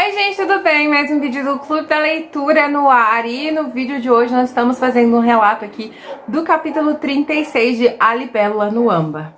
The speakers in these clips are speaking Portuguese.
Oi gente, tudo bem? Mais um vídeo do Clube da Leitura no ar. E no vídeo de hoje nós estamos fazendo um relato aqui do capítulo 36 de A Libélula no Âmbar.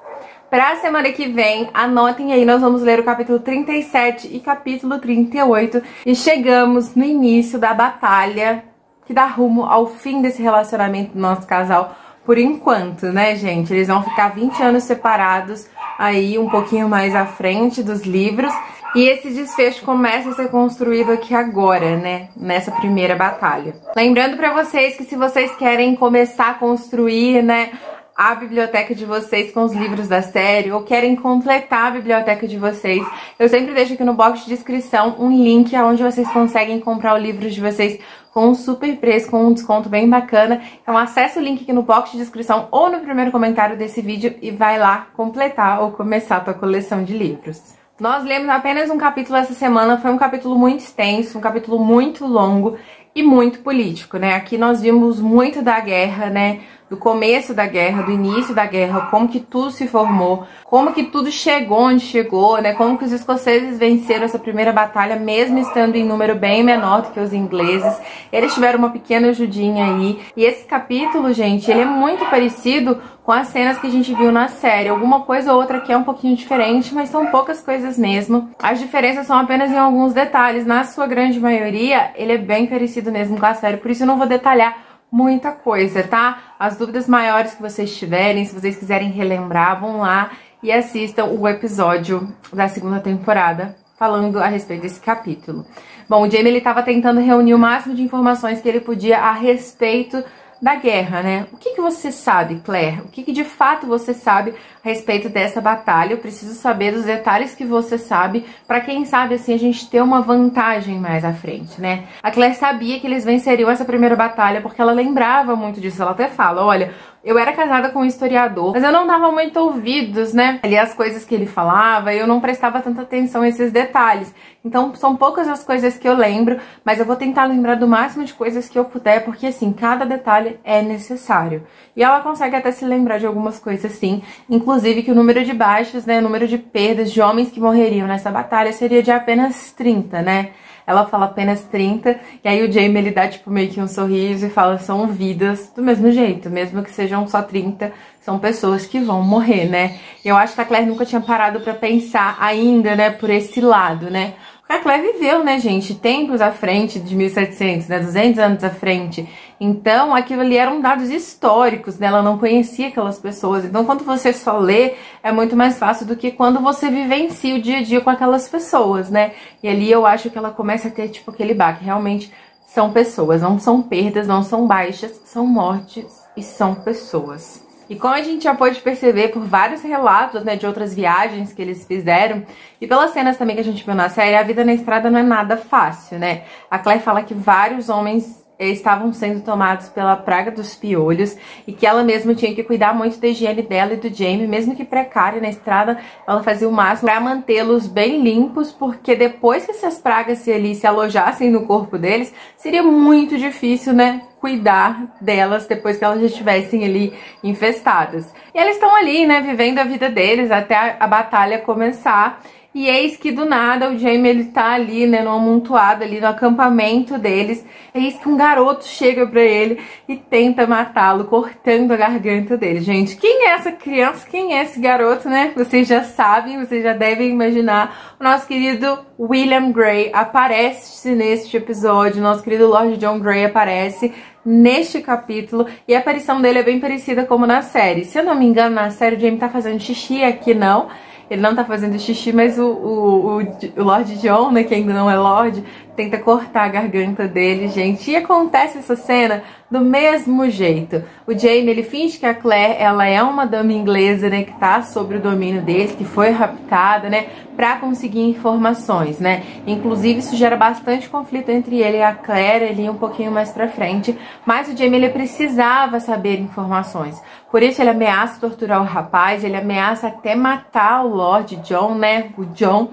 Para a semana que vem, anotem aí, nós vamos ler o capítulo 37 e capítulo 38 e chegamos no início da batalha que dá rumo ao fim desse relacionamento do nosso casal por enquanto, né, gente? Eles vão ficar 20 anos separados aí, um pouquinho mais à frente dos livros. E esse desfecho começa a ser construído aqui agora, né? Nessa primeira batalha. Lembrando pra vocês que se vocês querem começar a construir, né, a biblioteca de vocês com os livros da série, ou querem completar a biblioteca de vocês, eu sempre deixo aqui no box de descrição um link onde vocês conseguem comprar o livro de vocês com um super preço, com um desconto bem bacana. Então acessa o link aqui no box de descrição ou no primeiro comentário desse vídeo e vai lá completar ou começar a tua coleção de livros. Nós lemos apenas um capítulo essa semana, foi um capítulo muito extenso, um capítulo muito longo e muito político, né? Aqui nós vimos muito da guerra, né? Do começo da guerra, do início da guerra, como que tudo se formou, como que tudo chegou onde chegou, né? Como que os escoceses venceram essa primeira batalha, mesmo estando em número bem menor do que os ingleses. Eles tiveram uma pequena ajudinha aí. E esse capítulo, gente, ele é muito parecido com as cenas que a gente viu na série. Alguma coisa ou outra aqui é um pouquinho diferente, mas são poucas coisas mesmo. As diferenças são apenas em alguns detalhes. Na sua grande maioria, ele é bem parecido mesmo com a série, por isso eu não vou detalhar muita coisa, tá? As dúvidas maiores que vocês tiverem, se vocês quiserem relembrar, vão lá e assistam o episódio da segunda temporada falando a respeito desse capítulo. Bom, o Jaime, ele tava tentando reunir o máximo de informações que ele podia a respeito da guerra, né? O que você sabe, Claire? O que de fato você sabe a respeito dessa batalha? Eu preciso saber dos detalhes que você sabe, pra quem sabe, assim, a gente ter uma vantagem mais à frente, né? A Claire sabia que eles venceriam essa primeira batalha porque ela lembrava muito disso. Ela até fala, olha, eu era casada com um historiador, mas eu não dava muito ouvidos, né? Ali as coisas que ele falava, eu não prestava tanta atenção a esses detalhes. Então são poucas as coisas que eu lembro, mas eu vou tentar lembrar do máximo de coisas que eu puder, porque assim, cada detalhe é necessário. E ela consegue até se lembrar de algumas coisas sim, inclusive que o número de baixas, né, o número de perdas de homens que morreriam nessa batalha seria de apenas 30, né? Ela fala apenas 30, e aí o Jaime, ele dá tipo meio que um sorriso e fala, são vidas do mesmo jeito, mesmo que sejam só 30, são pessoas que vão morrer, né? E eu acho que a Claire nunca tinha parado pra pensar ainda, né, por esse lado, né? Porque a Claire viveu, né, gente, tempos à frente de 1700, né, 200 anos à frente. Então, aquilo ali eram dados históricos, né? Ela não conhecia aquelas pessoas. Então, quando você só lê, é muito mais fácil do que quando você vivencia o dia a dia com aquelas pessoas, né? E ali eu acho que ela começa a ter, tipo, aquele baque. Realmente são pessoas, não são perdas, não são baixas, são mortes e são pessoas. E como a gente já pôde perceber por vários relatos, né, de outras viagens que eles fizeram, e pelas cenas também que a gente viu na série, a vida na estrada não é nada fácil, né? A Claire fala que vários homens estavam sendo tomados pela praga dos piolhos e que ela mesma tinha que cuidar muito da higiene dela e do Jaime, mesmo que precária na estrada, ela fazia o máximo para mantê-los bem limpos, porque depois que essas pragas se alojassem no corpo deles, seria muito difícil, né, cuidar delas depois que elas já estivessem ali infestadas. E eles estão ali, né, vivendo a vida deles até a batalha começar. E eis que do nada o Jaime, ele tá ali, né, no amontoado ali no acampamento deles. Eis que um garoto chega pra ele e tenta matá-lo, cortando a garganta dele. Gente, quem é essa criança? Quem é esse garoto, né? Vocês já sabem, vocês já devem imaginar. O nosso querido William Grey aparece neste episódio. Nosso querido Lord John Grey aparece neste capítulo. E a aparição dele é bem parecida como na série. Se eu não me engano, na série o Jaime tá fazendo xixi, aqui não. Ele não tá fazendo xixi, mas o Lord John, né, que ainda não é Lorde, tenta cortar a garganta dele, gente. E acontece essa cena do mesmo jeito. O Jaime, ele finge que a Claire, ela é uma dama inglesa, né, que tá sob o domínio dele, que foi raptada, né, pra conseguir informações, né. Inclusive, isso gera bastante conflito entre ele e a Claire, ali um pouquinho mais pra frente. Mas o Jaime, ele precisava saber informações. Por isso, ele ameaça torturar o rapaz, ele ameaça até matar o Lord John, né, o John,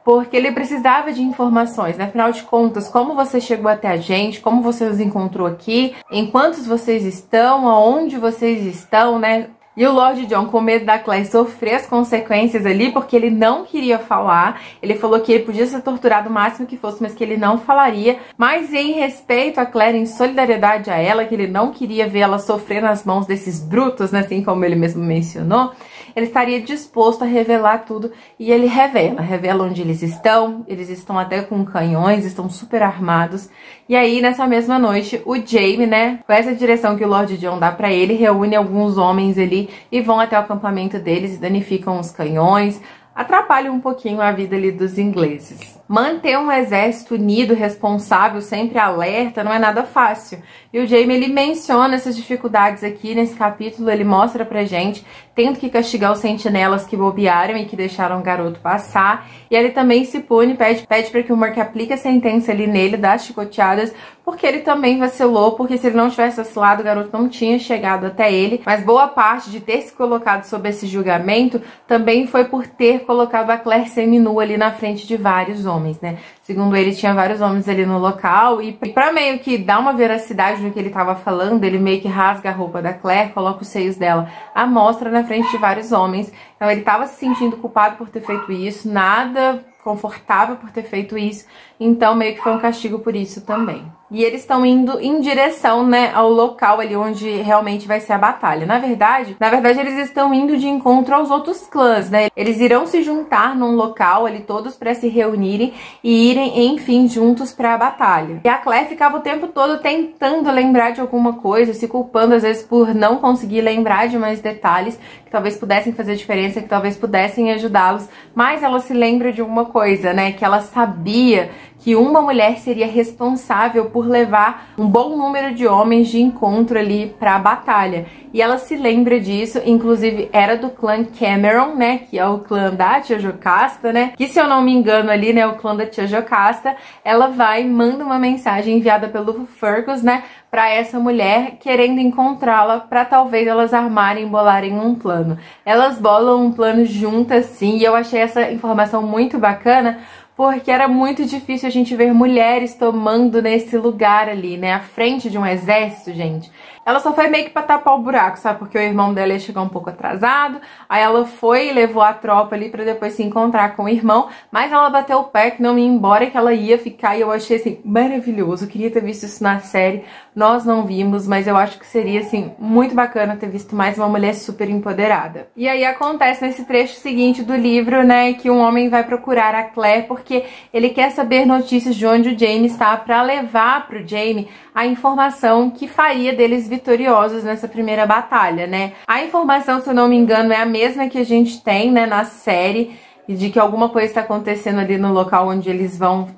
porque ele precisava de informações, né? Afinal de contas, como você chegou até a gente, como você nos encontrou aqui, em quantos vocês estão, aonde vocês estão, né? E o Lord John, com medo da Claire sofrer as consequências ali, porque ele não queria falar, ele falou que ele podia ser torturado o máximo que fosse, mas que ele não falaria, mas em respeito a Claire, em solidariedade a ela, que ele não queria ver ela sofrer nas mãos desses brutos, né, assim como ele mesmo mencionou, ele estaria disposto a revelar tudo, e ele revela onde eles estão até com canhões, estão super armados. E aí, nessa mesma noite, o Jaime, né, com essa direção que o Lord John dá pra ele, reúne alguns homens ali e vão até o acampamento deles e danificam os canhões, atrapalham um pouquinho a vida ali dos ingleses. Manter um exército unido, responsável, sempre alerta, não é nada fácil. E o Jaime, ele menciona essas dificuldades aqui nesse capítulo, ele mostra pra gente, tendo que castigar os sentinelas que bobearam e que deixaram o garoto passar. E ele também se pune, pede pra que o Murk aplique a sentença ali nele, das chicoteadas, porque ele também vacilou, porque se ele não tivesse vacilado, o garoto não tinha chegado até ele. Mas boa parte de ter se colocado sob esse julgamento também foi por ter colocado a Claire seminua ali na frente de vários homens, né? Segundo ele, tinha vários homens ali no local, e pra meio que dar uma veracidade no que ele tava falando, ele meio que rasga a roupa da Claire, coloca os seios dela à mostra na frente de vários homens. Então ele tava se sentindo culpado por ter feito isso, nada confortável por ter feito isso, então meio que foi um castigo por isso também. E eles estão indo em direção, né, ao local ali onde realmente vai ser a batalha. Na verdade, eles estão indo de encontro aos outros clãs, né? Eles irão se juntar num local ali todos para se reunirem e irem, enfim, juntos para a batalha. E a Claire ficava o tempo todo tentando lembrar de alguma coisa, se culpando às vezes por não conseguir lembrar de mais detalhes que talvez pudessem fazer diferença, que talvez pudessem ajudá-los, mas ela se lembra de uma coisa, né, que ela sabia que uma mulher seria responsável por levar um bom número de homens de encontro ali para a batalha. E ela se lembra disso, inclusive era do clã Cameron, né, que é o clã da Tia Jocasta, né, que se eu não me engano ali, né, o clã da Tia Jocasta. Ela vai e manda uma mensagem enviada pelo Fergus, né, para essa mulher, querendo encontrá-la para talvez elas armarem, bolarem um plano. Elas bolam um plano juntas, sim, e eu achei essa informação muito bacana, porque era muito difícil a gente ver mulheres tomando nesse lugar ali, né, à frente de um exército, gente. Ela só foi meio que pra tapar o buraco, sabe, porque o irmão dela ia chegar um pouco atrasado, aí ela foi e levou a tropa ali pra depois se encontrar com o irmão, mas ela bateu o pé que não ia embora, que ela ia ficar, e eu achei, assim, maravilhoso. Eu queria ter visto isso na série, nós não vimos, mas eu acho que seria, assim, muito bacana ter visto mais uma mulher super empoderada. E aí acontece nesse trecho seguinte do livro, né, que um homem vai procurar a Claire, porque ele quer saber notícias de onde o Jaime está pra levar pro Jaime a informação que faria deles vitoriosos nessa primeira batalha, né? A informação, se eu não me engano, é a mesma que a gente tem, né, na série, de que alguma coisa está acontecendo ali no local onde eles vão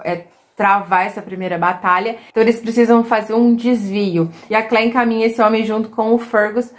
travar essa primeira batalha. Então eles precisam fazer um desvio. E a Claire encaminha esse homem junto com o Fergus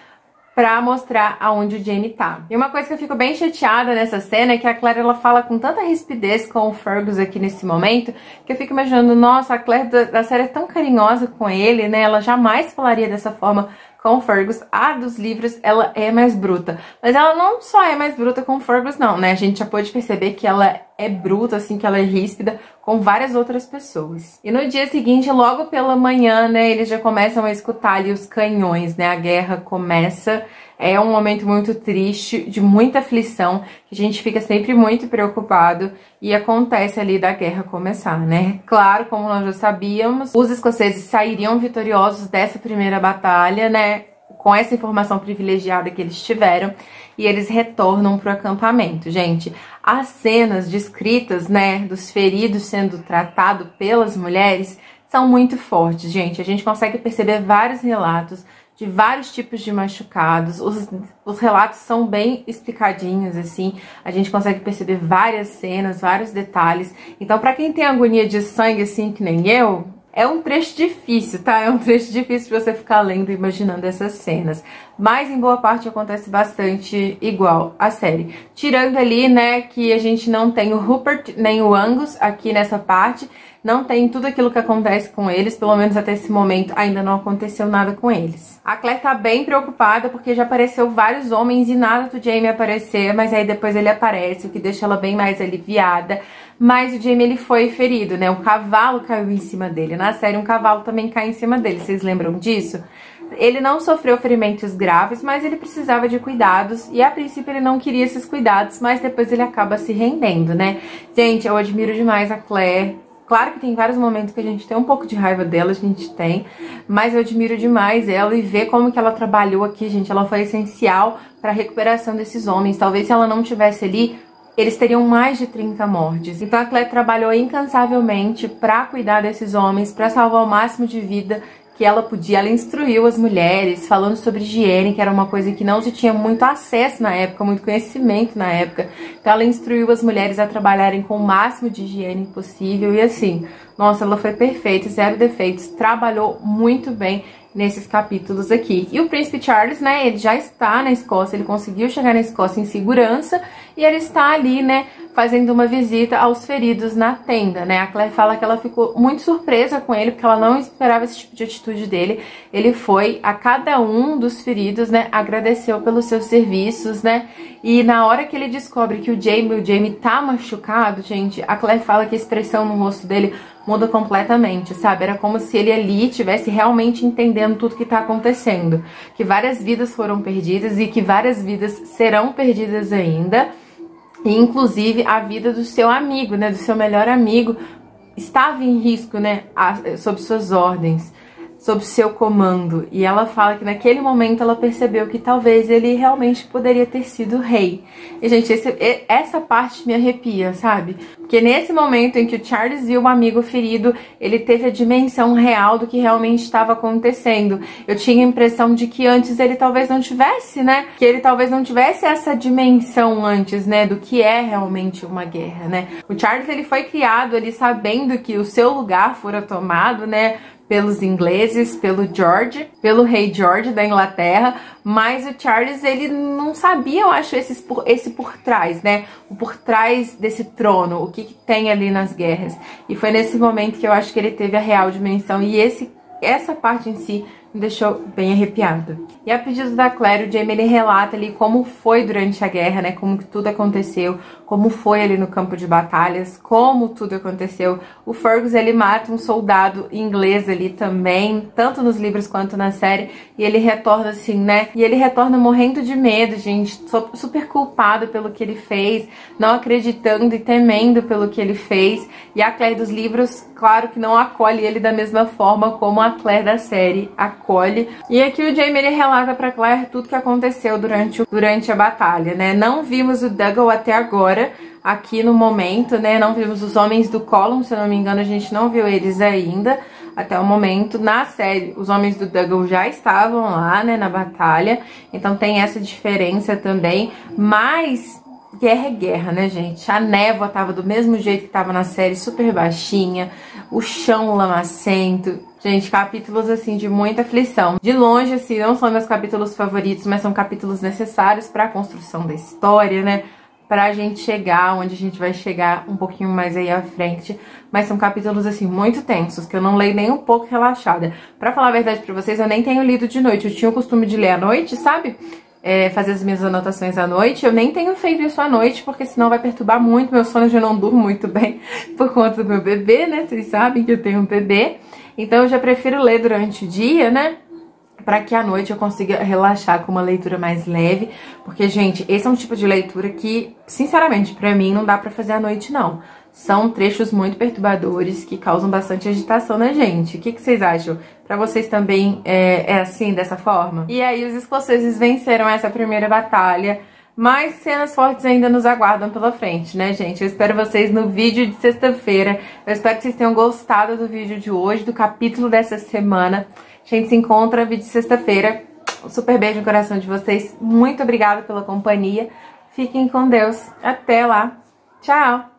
pra mostrar aonde o Jaime tá. E uma coisa que eu fico bem chateada nessa cena é que a Claire, ela fala com tanta rispidez com o Fergus aqui nesse momento, que eu fico imaginando, nossa, a Claire da série é tão carinhosa com ele, né? Ela jamais falaria dessa forma com o Fergus. A dos livros, ela é mais bruta. Mas ela não só é mais bruta com o Fergus, não, né? A gente já pôde perceber que ela é bruta, assim, que ela é ríspida com várias outras pessoas. E no dia seguinte, logo pela manhã, né, eles já começam a escutar ali os canhões, né? A guerra começa. É um momento muito triste, de muita aflição, que a gente fica sempre muito preocupado, e acontece ali da guerra começar, né? Claro, como nós já sabíamos, os escoceses sairiam vitoriosos dessa primeira batalha, né? Com essa informação privilegiada que eles tiveram, e eles retornam pro acampamento. Gente, as cenas descritas, né, dos feridos sendo tratados pelas mulheres são muito fortes, gente. A gente consegue perceber vários relatos de vários tipos de machucados. Os relatos são bem explicadinhos, assim. A gente consegue perceber várias cenas, vários detalhes. Então, pra quem tem agonia de sangue, assim, que nem eu, é um trecho difícil, tá? É um trecho difícil de você ficar lendo e imaginando essas cenas. Mas, em boa parte, acontece bastante igual a série. Tirando ali, né, que a gente não tem o Rupert nem o Angus aqui nessa parte. Não tem tudo aquilo que acontece com eles, pelo menos até esse momento ainda não aconteceu nada com eles. A Claire tá bem preocupada porque já apareceu vários homens e nada do Jaime aparecer, mas aí depois ele aparece, o que deixa ela bem mais aliviada. Mas o Jaime, ele foi ferido, né? Um cavalo caiu em cima dele. Na série, um cavalo também cai em cima dele. Vocês lembram disso? Ele não sofreu ferimentos graves, mas ele precisava de cuidados. E a princípio ele não queria esses cuidados, mas depois ele acaba se rendendo, né? Gente, eu admiro demais a Claire. Claro que tem vários momentos que a gente tem um pouco de raiva dela, a gente tem. Mas eu admiro demais ela e ver como que ela trabalhou aqui, gente. Ela foi essencial para a recuperação desses homens. Talvez se ela não tivesse ali, eles teriam mais de 30 mortes. Então a Claire trabalhou incansavelmente para cuidar desses homens, para salvar o máximo de vida que ela podia. Ela instruiu as mulheres, falando sobre higiene, que era uma coisa que não se tinha muito acesso na época, muito conhecimento na época. Então ela instruiu as mulheres a trabalharem com o máximo de higiene possível. E assim, nossa, ela foi perfeita, zero defeitos, trabalhou muito bem nesses capítulos aqui. E o Príncipe Charles, né, ele já está na Escócia, ele conseguiu chegar na Escócia em segurança e ele está ali, né, fazendo uma visita aos feridos na tenda, né. A Claire fala que ela ficou muito surpresa com ele, porque ela não esperava esse tipo de atitude dele. Ele foi a cada um dos feridos, né, agradeceu pelos seus serviços, né, e na hora que ele descobre que o Jamie tá machucado, gente, a Claire fala que a expressão no rosto dele muda completamente, sabe? Era como se ele ali tivesse realmente entendendo tudo que tá acontecendo. Que várias vidas foram perdidas e que várias vidas serão perdidas ainda. E inclusive a vida do seu amigo, né? Do seu melhor amigo estava em risco, né? Sob suas ordens, sob seu comando. E ela fala que naquele momento ela percebeu que talvez ele realmente poderia ter sido rei. E, gente, essa parte me arrepia, sabe? Porque nesse momento em que o Charles viu o amigo ferido, ele teve a dimensão real do que realmente estava acontecendo. Eu tinha a impressão de que antes ele talvez não tivesse, né? Que ele talvez não tivesse essa dimensão antes, né? Do que é realmente uma guerra, né? O Charles, ele foi criado ali sabendo que o seu lugar fora tomado, né? Pelos ingleses, pelo George, pelo rei George da Inglaterra, mas o Charles, ele não sabia, eu acho, esse por trás, né? O por trás desse trono, o que tem ali nas guerras. E foi nesse momento que eu acho que ele teve a real dimensão e essa parte em si me deixou bem arrepiada. E a pedido da Claire, o Jamie, ele relata ali como foi durante a guerra, né? Como que tudo aconteceu, como foi ali no campo de batalhas, como tudo aconteceu. O Fergus, ele mata um soldado inglês ali também, tanto nos livros quanto na série, e ele retorna assim, né? E ele retorna morrendo de medo, gente, super culpado pelo que ele fez, não acreditando e temendo pelo que ele fez. E a Claire dos livros, claro que não acolhe ele da mesma forma como a Claire da série acolhe. E aqui o Jamie, ele relata pra Claire tudo que aconteceu durante a batalha, né? Não vimos o Dougal até agora, aqui no momento, né? Não vimos os homens do Column, se eu não me engano, a gente não viu eles ainda até o momento. Na série, os homens do Dougal já estavam lá, né, na batalha, então tem essa diferença também, mas guerra é guerra, né, gente? A névoa tava do mesmo jeito que tava na série, super baixinha, o chão lamacento. Gente, capítulos, assim, de muita aflição. De longe, assim, não são meus capítulos favoritos, mas são capítulos necessários para a construção da história, né? Pra gente chegar onde a gente vai chegar um pouquinho mais aí à frente. Mas são capítulos, assim, muito tensos, que eu não leio nem um pouco relaxada. Pra falar a verdade pra vocês, eu nem tenho lido de noite. Eu tinha o costume de ler à noite, sabe? Fazer as minhas anotações à noite. Eu nem tenho feito isso à noite, porque senão vai perturbar muito meu sono. Eu já não durmo muito bem por conta do meu bebê, né? Vocês sabem que eu tenho um bebê. Então eu já prefiro ler durante o dia, né? Pra que à noite eu consiga relaxar com uma leitura mais leve. Porque, gente, esse é um tipo de leitura que, sinceramente, pra mim não dá pra fazer à noite, não. São trechos muito perturbadores que causam bastante agitação na gente. O que vocês acham? Pra vocês também é assim, dessa forma? E aí os escoceses venceram essa primeira batalha. Mais cenas fortes ainda nos aguardam pela frente, né, gente? Eu espero vocês no vídeo de sexta-feira. Eu espero que vocês tenham gostado do vídeo de hoje, do capítulo dessa semana. A gente se encontra no vídeo de sexta-feira. Um super beijo no coração de vocês. Muito obrigada pela companhia. Fiquem com Deus. Até lá. Tchau!